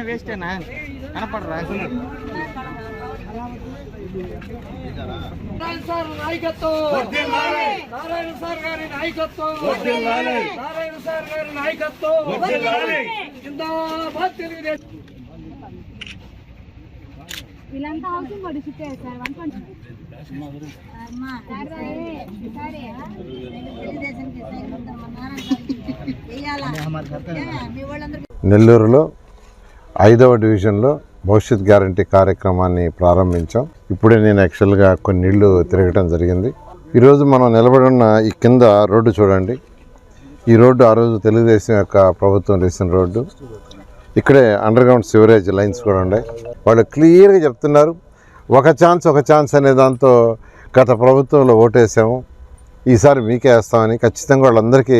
వేస్టేనా కనపడరా వీళ్ళంతా housing board shift అయ్యారు sir 1.5. నెల్లూరులో 5వ డివిజన్లో భవిష్యత్ గ్యారంటీ కార్యక్రమాన్ని ప్రారంభించాం. ఇప్పుడే నేను యాక్చువల్గా కొన్ని ఇళ్ళు తిరగటం జరిగింది. ఈరోజు మనం నిలబడి ఉన్న ఈ కింద రోడ్డు చూడండి. ఈ రోడ్డు ఆ రోజు తెలుగుదేశం యొక్క ప్రభుత్వం వేసిన రోడ్డు. ఇక్కడే అండర్ గ్రౌండ్ సివరేజ్ లైన్స్ కూడా ఉన్నాయి. వాళ్ళు క్లియర్గా చెప్తున్నారు, ఒక ఛాన్స్ అనే దాంతో గత ప్రభుత్వంలో ఓటేసాము, ఈసారి మీకే వేస్తామని. ఖచ్చితంగా వాళ్ళందరికీ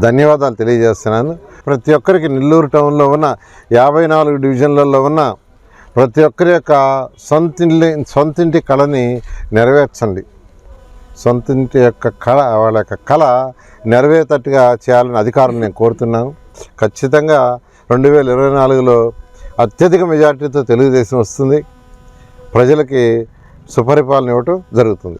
ధన్యవాదాలు తెలియజేస్తున్నాను. ప్రతి ఒక్కరికి నెల్లూరు టౌన్లో ఉన్న 54 డివిజన్లలో ఉన్న ప్రతి ఒక్కరి యొక్క సొంతింటి కళని నెరవేర్చండి. సొంతింటి యొక్క వాళ్ళ యొక్క కళ నెరవేరేటట్టుగా చేయాలని అధికారులు నేను కోరుతున్నాను. ఖచ్చితంగా 2024లో అత్యధిక మెజార్టీతో తెలుగుదేశం వస్తుంది. ప్రజలకి సుపరిపాలన ఇవ్వటం జరుగుతుంది.